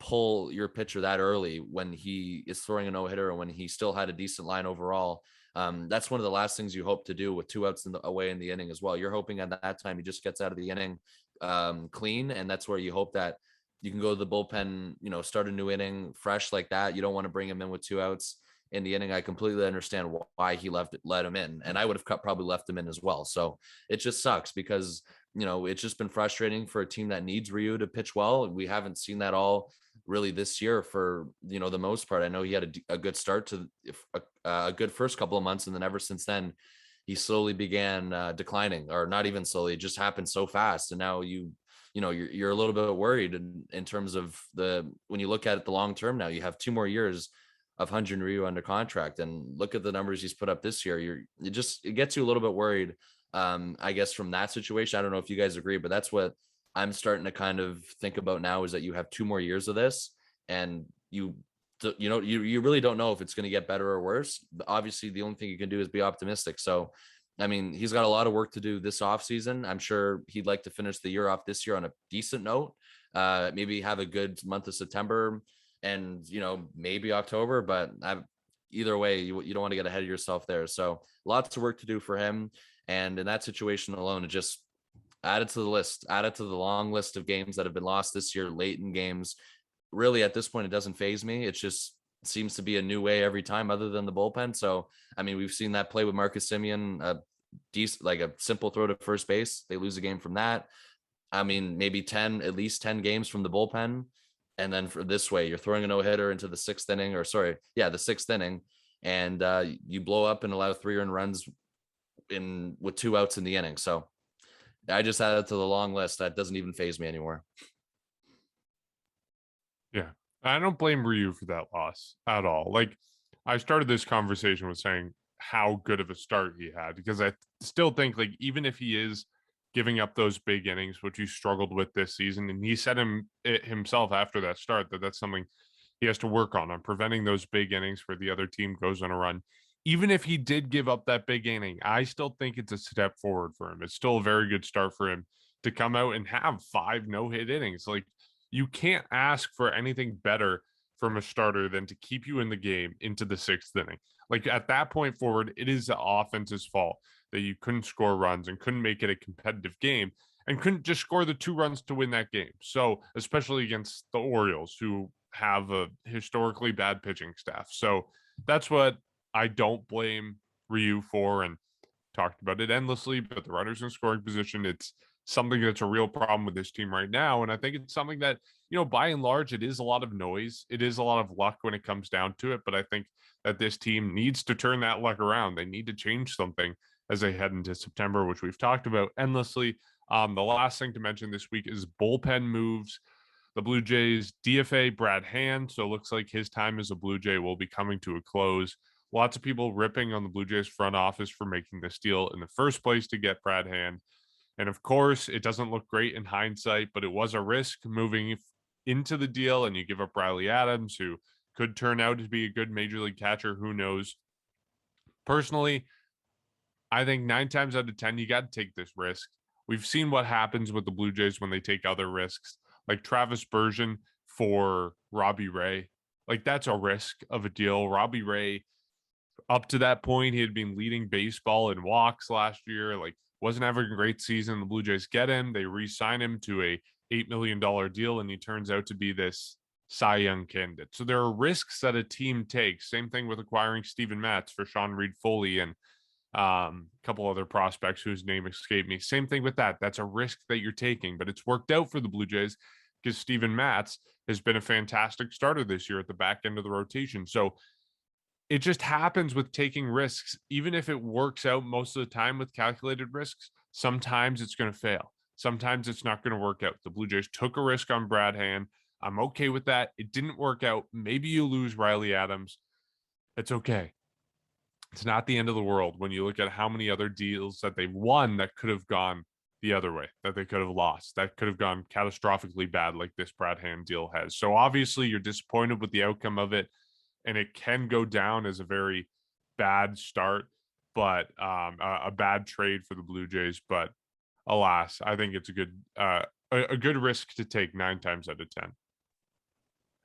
Speaker 2: pull your pitcher that early when he is throwing a no-hitter and when he still had a decent line overall? That's one of the last things you hope to do with 2 outs away in the inning as well. You're hoping at that time he just gets out of the inning clean, and that's where you hope that you can go to the bullpen, start a new inning fresh like that. You don't want to bring him in with 2 outs in the inning. I completely understand why he let him in, and I would have probably left him in as well. So it just sucks, because it's just been frustrating for a team that needs Ryu to pitch well. We haven't seen that all really this year for the most part. I know he had a good start to a good first couple of months, and then ever since then he slowly began declining, or not even slowly. It just happened so fast, and now you're a little bit worried in terms of when you look at it the long term. Now you have 2 more years of Hyun Jin Ryu under contract, and look at the numbers he's put up this year. It gets you a little bit worried, I guess, from that situation. I don't know if you guys agree, but that's what I'm starting to kind of think about now, is that you have 2 more years of this, and you really don't know if it's going to get better or worse. But obviously, the only thing you can do is be optimistic. So, I mean, he's got a lot of work to do this offseason. I'm sure he'd like to finish the year off this year on a decent note. Maybe have a good month of September and, maybe October, but either way, you don't want to get ahead of yourself there. So lots of work to do for him. And in that situation alone, it just added to the long list of games that have been lost this year, late in games. Really, at this point, it doesn't faze me. It just seems to be a new way every time, other than the bullpen. So, I mean, we've seen that play with Marcus Semien, a simple throw to first base. They lose a game from that. I mean, maybe at least 10 games from the bullpen. And then for this way, you're throwing a no-hitter into the 6th inning, the 6th inning, and you blow up and allow 3 earned runs with 2 outs in the inning. So I just added to the long list. That doesn't even faze me anymore.
Speaker 1: Yeah. I don't blame Ryu for that loss at all. Like, I started this conversation with saying how good of a start he had, because I still think, like, even if he is giving up those big innings, which he struggled with this season, and he said himself after that start that's something he has to work on preventing those big innings where the other team goes on a run. Even if he did give up that big inning, I still think it's a step forward for him. It's still a very good start for him to come out and have 5 no-hit innings. Like, you can't ask for anything better from a starter than to keep you in the game into the 6th inning. Like, at that point forward, it is the offense's fault that you couldn't score runs and couldn't make it a competitive game and couldn't just score the 2 runs to win that game. So, especially against the Orioles, who have a historically bad pitching staff. So that's what I don't blame Ryu for, and talked about it endlessly, but the runners in scoring position, it's something that's a real problem with this team right now. And I think it's something that, by and large, it is a lot of noise. It is a lot of luck when it comes down to it. But I think that this team needs to turn that luck around. They need to change something as they head into September, which we've talked about endlessly. The last thing to mention this week is bullpen moves. The Blue Jays DFA Brad Hand, so it looks like his time as a Blue Jay will be coming to a close. Lots of people ripping on the Blue Jays front office for making this deal in the first place to get Brad Hand. And of course, it doesn't look great in hindsight, but it was a risk moving into the deal, and you give up Riley Adams, who could turn out to be a good major league catcher. Who knows? Personally, I think 9 times out of 10, you got to take this risk. We've seen what happens with the Blue Jays when they take other risks, like Travis Bergen for Robbie Ray. Like, that's a risk of a deal. Robbie Ray, up to that point, he had been leading baseball in walks last year. Like, wasn't having a great season. The Blue Jays get him. They re-sign him to a $8 million deal, and he turns out to be this Cy Young candidate. So there are risks that a team takes. Same thing with acquiring Steven Matz for Sean Reed Foley and Couple other prospects whose name escaped me. Same thing with that. That's a risk that you're taking, but it's worked out for the Blue Jays because Steven Matz has been a fantastic starter this year at the back end of the rotation. So it just happens with taking risks. Even if it works out most of the time with calculated risks, sometimes it's going to fail. Sometimes it's not going to work out. The Blue Jays took a risk on Brad Hand. I'm okay with that. It didn't work out. Maybe you lose Riley Adams. It's okay. It's not the end of the world when you look at how many other deals that they've won that could have gone the other way, that they could have lost, that could have gone catastrophically bad like this Brad Hand deal has. So obviously you're disappointed with the outcome of it, and it can go down as a very bad start, but a bad trade for the Blue Jays. But alas, I think it's a good risk to take 9 times out of 10.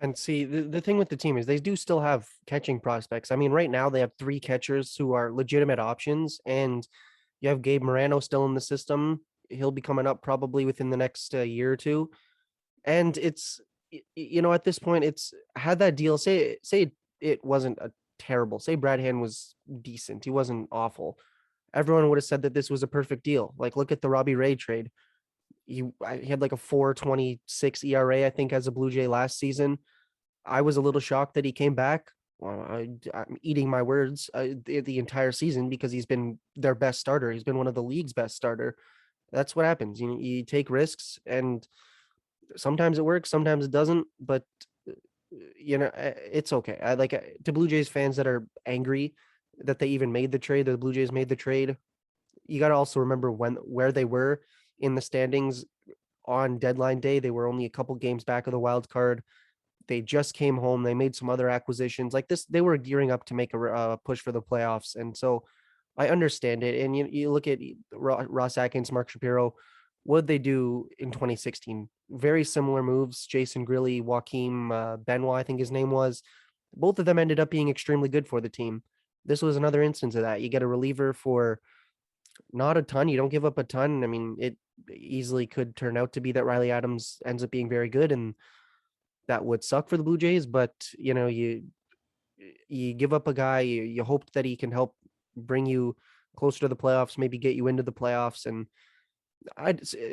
Speaker 3: And see, the thing with the team is they do still have catching prospects. I mean, right now they have 3 catchers who are legitimate options, and you have Gabe Morano still in the system. He'll be coming up probably within the next year or two. And it's, at this point, it's had that deal. Say it wasn't a terrible. Say Brad Hand was decent. He wasn't awful. Everyone would have said that this was a perfect deal. Like, look at the Robbie Ray trade. He had like a 4.26 ERA, I think, as a Blue Jay last season. I was a little shocked that he came back. Well, I'm eating my words the entire season because he's been their best starter. He's been one of the league's best starter. That's what happens. You take risks, and sometimes it works, sometimes it doesn't. But it's okay. I like to Blue Jays fans that are angry that they even made the trade. The Blue Jays made the trade. You got to also remember where they were in the standings on deadline day. They were only a couple games back of the wild card. They just came home. They made some other acquisitions like this. They were gearing up to make a push for the playoffs. And so I understand it. And you look at Ross Atkins, Mark Shapiro, what they do in 2016? Very similar moves. Jason Grilly, Joaquim Benoit, I think his name was. Both of them ended up being extremely good for the team. This was another instance of that. You get a reliever for not a ton. You don't give up a ton. I mean, it easily could turn out to be that Riley Adams ends up being very good, and that would suck for the Blue Jays. But you give up a guy. You hope that he can help bring you closer to the playoffs, maybe get you into the playoffs. And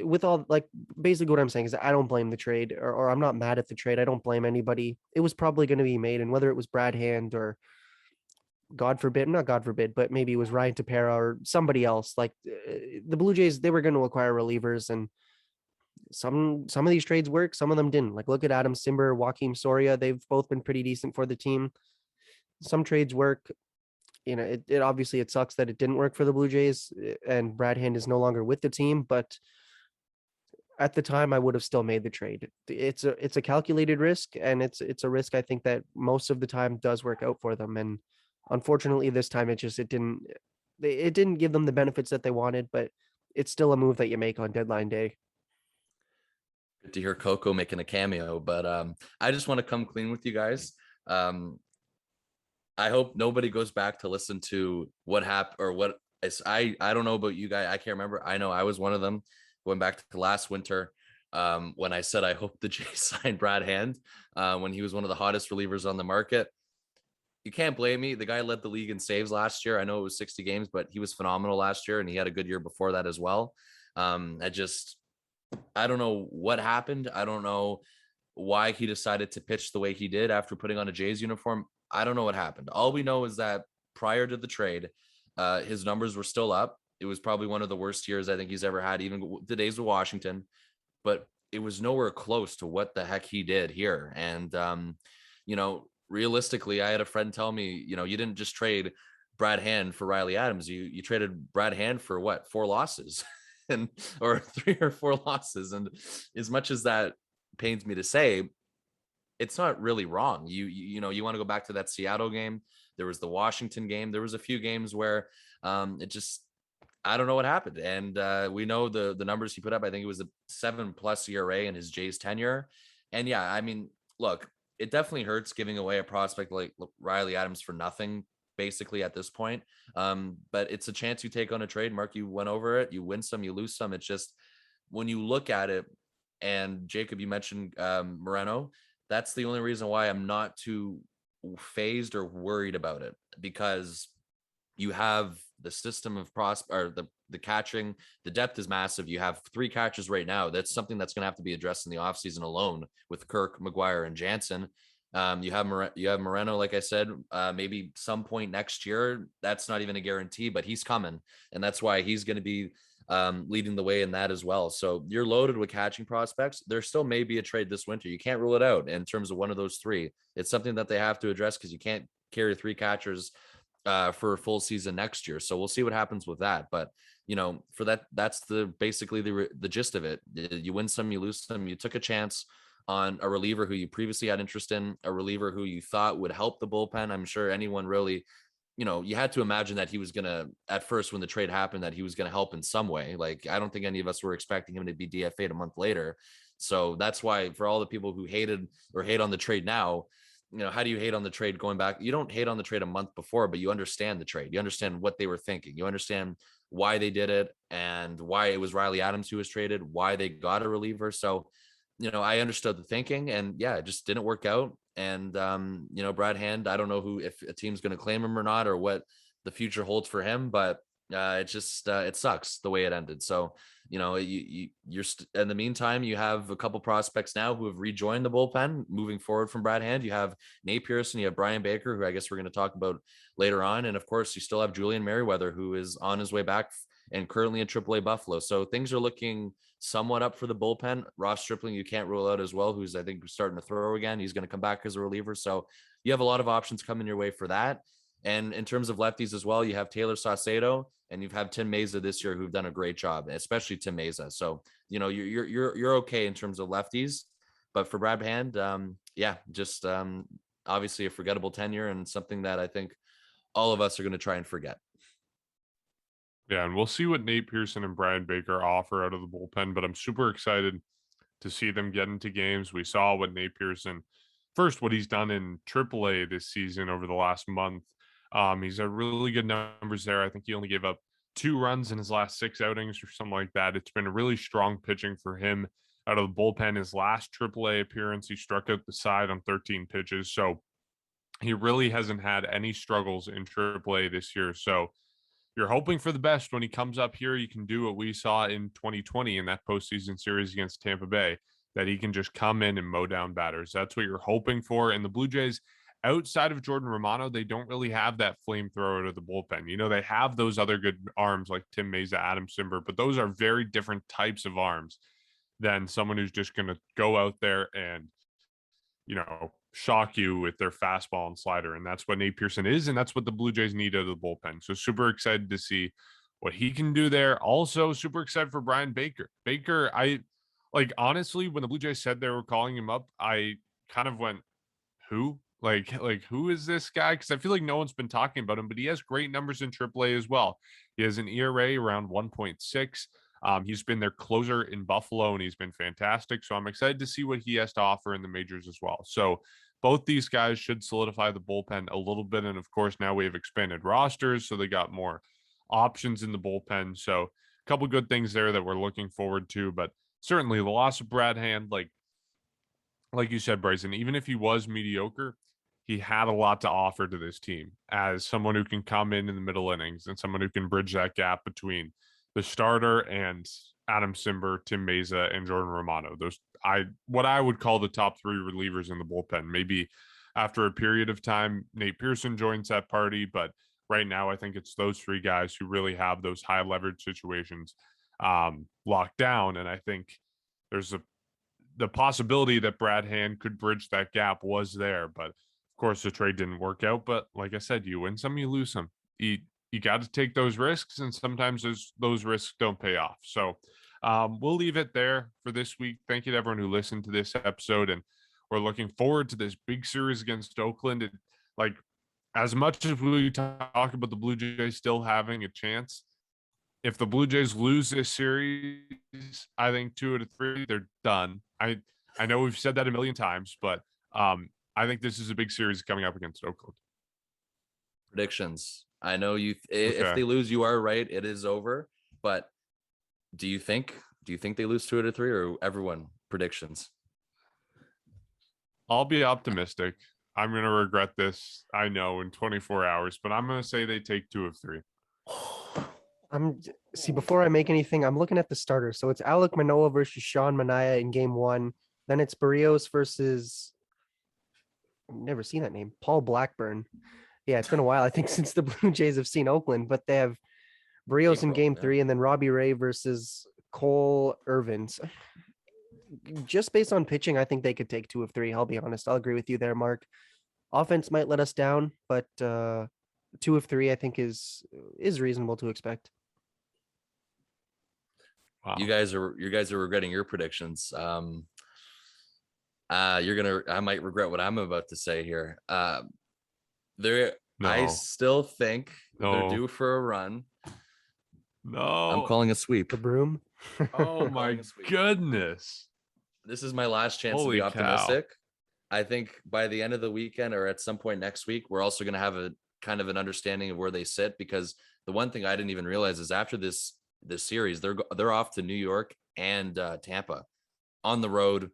Speaker 3: with all, like, basically what I'm saying is I don't blame the trade, or I'm not mad at the trade. I don't blame anybody. It was probably going to be made, and whether it was Brad Hand or God forbid, not God forbid, but maybe it was Ryan Tepera or somebody else. Like the Blue Jays, they were going to acquire relievers, and some of these trades work, some of them didn't. Like, look at Adam Simber, Joaquim Soria. They've both been pretty decent for the team. Some trades work. It obviously it sucks that it didn't work for the Blue Jays, and Brad Hand is no longer with the team, but at the time I would have still made the trade. It's a calculated risk, and it's a risk I think that most of the time does work out for them. And unfortunately this time it didn't give them the benefits that they wanted, but it's still a move that you make on deadline day.
Speaker 2: Good to hear Coco making a cameo, but I just want to come clean with you guys. I hope nobody goes back to listen to what happened or what is. I don't know about you guys. I can't remember. I know I was one of them going back to last winter when I said I hope the Jays signed Brad Hand when he was one of the hottest relievers on the market. You can't blame me. The guy led the league in saves last year. I know it was 60 games, but he was phenomenal last year, and he had a good year before that as well. I don't know what happened. I don't know why he decided to pitch the way he did after putting on a Jays uniform. I don't know what happened. All we know is that prior to the trade, his numbers were still up. It was probably one of the worst years I think he's ever had, even the days with Washington, but it was nowhere close to what the heck he did here. And, realistically, I had a friend tell me, you didn't just trade Brad Hand for Riley Adams. You traded Brad Hand for what, 4 losses or 3 or 4 losses. And as much as that pains me to say, it's not really wrong. You want to go back to that Seattle game. There was the Washington game. There was a few games where I don't know what happened. And we know the numbers he put up. I think it was a 7+ ERA in his Jays tenure. And yeah, I mean, look, it definitely hurts giving away a prospect like Riley Adams for nothing, basically at this point. But it's a chance you take on a trade. Mark, you went over it. You win some, you lose some. It's just when you look at it, and Jacob, you mentioned Moreno. That's the only reason why I'm not too phased or worried about it, because you have the system of or the catching, the depth is massive. You have 3 catchers right now. That's something that's going to have to be addressed in the offseason alone with Kirk, McGuire, and Jansen. You have Moreno, like I said, maybe some point next year. That's not even a guarantee, but he's coming, and that's why he's going to be leading the way in that as well. So you're loaded with catching prospects. There still may be a trade this winter. You can't rule it out in terms of one of those 3. It's something that they have to address because you can't carry 3 catchers for a full season next year. So we'll see what happens with that. But for that's basically the gist of it. You win some, you lose some. You took a chance on a reliever who you previously had interest in, a reliever who you thought would help the bullpen. I'm sure anyone really, you had to imagine that he was going to, at first when the trade happened, that he was going to help in some way. Like, I don't think any of us were expecting him to be DFA'd a month later. So that's why, for all the people who hated or hate on the trade now, how do you hate on the trade going back? You don't hate on the trade a month before, but you understand the trade. You understand what they were thinking. You understand why they did it and why it was Riley Adams who was traded, why they got a reliever. So, I understood the thinking, and yeah, it just didn't work out. And, Brad Hand, I don't know if a team's going to claim him or not, or what the future holds for him, but it just, it sucks the way it ended. So, you're in the meantime, you have a couple prospects now who have rejoined the bullpen moving forward from Brad Hand. You have Nate Pearson, you have Brian Baker, who I guess we're going to talk about later on. And of course, you still have Julian Merriweather, who is on his way back and currently in AAA Buffalo. So things are looking somewhat up for the bullpen. Ross Stripling, you can't rule out as well, who's I think starting to throw again. He's going to come back as a reliever. So you have a lot of options coming your way for that. And in terms of lefties as well, you have Taylor Saucedo and you've had Tim Meza this year, who've done a great job, especially Tim Meza. So, you're okay in terms of lefties, but for Brad Hand, just obviously a forgettable tenure and something that I think all of us are going to try and forget.
Speaker 1: Yeah, and we'll see what Nate Pearson and Brian Baker offer out of the bullpen, but I'm super excited to see them get into games. We saw what Nate Pearson, first, what he's done in AAA this season over the last month. He's had really good numbers there. I think he only gave up 2 runs in his last 6 outings or something like that. It's been really strong pitching for him out of the bullpen. His last AAA appearance, he struck out the side on 13 pitches. So he really hasn't had any struggles in AAA this year. So you're hoping for the best when he comes up here. You can do what we saw in 2020 in that postseason series against Tampa Bay, that he can just come in and mow down batters. That's what you're hoping for. And the Blue Jays, outside of Jordan Romano, they don't really have that flamethrower to the bullpen. They have those other good arms like Tim Meza, Adam Simber, but those are very different types of arms than someone who's just going to go out there and, shock you with their fastball and slider. And that's what Nate Pearson is. And that's what the Blue Jays need out of the bullpen. So super excited to see what he can do there. Also super excited for Brian Baker. Honestly, when the Blue Jays said they were calling him up, I kind of went, who? Like who is this guy? Because I feel like no one's been talking about him, but he has great numbers in AAA as well. He has an ERA around 1.6. He's been their closer in Buffalo, and he's been fantastic. So I'm excited to see what he has to offer in the majors as well. So both these guys should solidify the bullpen a little bit. And of course, now we have expanded rosters, so they got more options in the bullpen. So a couple good things there that we're looking forward to. But certainly the loss of Brad Hand, like you said, Bryson, even if he was mediocre, he had a lot to offer to this team as someone who can come in the middle innings and someone who can bridge that gap between the starter and Adam Simber, Tim Meza, and Jordan Romano. What I would call the top 3 relievers in the bullpen. Maybe after a period of time, Nate Pearson joins that party, but right now I think it's those 3 guys who really have those high leverage situations locked down. And I think there's the possibility that Brad Hand could bridge that gap was there, but of course the trade didn't work out. But like I said, you win some, you lose some. You got to take those risks, and sometimes those risks don't pay off. So we'll leave it there for this week. Thank you to everyone who listened to this episode, and we're looking forward to this big series against Oakland. As much as we talk about the Blue Jays still having a chance, if the Blue Jays lose this series, I think 2 out of 3, they're done. I know we've said that a million times, but I think this is a big series coming up against Oakland.
Speaker 2: Predictions. I know if they lose, you are right. It is over. But do you think they lose 2 out of 3, or everyone predictions?
Speaker 1: I'll be optimistic. I'm going to regret this, I know, in 24 hours, but I'm going to say they take 2 of 3.
Speaker 3: Before I make anything, I'm looking at the starters. So it's Alec Manoah versus Sean Manaea in game 1. Then it's Barrios versus, I've never seen that name, Paul Blackburn. Yeah, it's been a while, I think, since the Blue Jays have seen Oakland, but they have Barrios in
Speaker 2: April,
Speaker 3: game
Speaker 2: yeah.
Speaker 3: 3, and then Robbie Ray versus Cole Irvins. Just based on pitching, I think they could take 2 of 3. I'll be honest. I'll agree with you there, Mark. Offense might let us down, but 2 of 3, I think, is reasonable to expect.
Speaker 1: Wow.
Speaker 2: You guys are regretting your predictions. I might regret what I'm about to say here. I still think they're due for a run.
Speaker 1: No,
Speaker 2: I'm calling a sweep.
Speaker 3: The broom.
Speaker 1: Oh my goodness.
Speaker 2: This is my last chance to be optimistic. I think by the end of the weekend or at some point next week, we're also going to have a kind of an understanding of where they sit, because the one thing I didn't even realize is after this series, they're off to New York and Tampa on the road.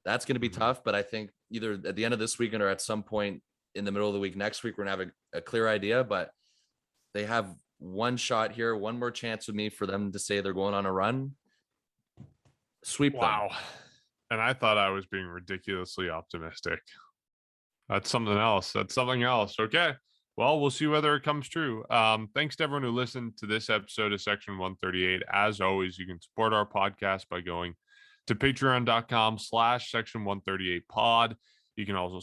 Speaker 2: That's going to be tough, but I think either at the end of this weekend or at some point in the middle of the week next week, we're going to have a clear idea, but they have one shot here, one more chance with me for them to say they're going on a run. Sweep them.
Speaker 1: Wow. And I thought I was being ridiculously optimistic. That's something else. Okay. Well, we'll see whether it comes true. Thanks to everyone who listened to this episode of Section 138. As always, you can support our podcast by going to patreon.com/section138pod. You can also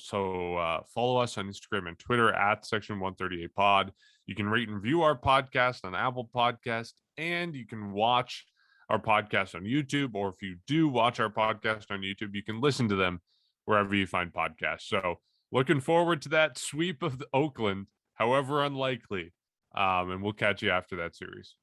Speaker 1: follow us on Instagram and Twitter at Section 138pod. You can rate and review our podcast on Apple Podcast, and you can watch our podcast on YouTube, or if you do watch our podcast on YouTube, you can listen to them wherever you find podcasts. So looking forward to that sweep of Oakland, however unlikely, and we'll catch you after that series.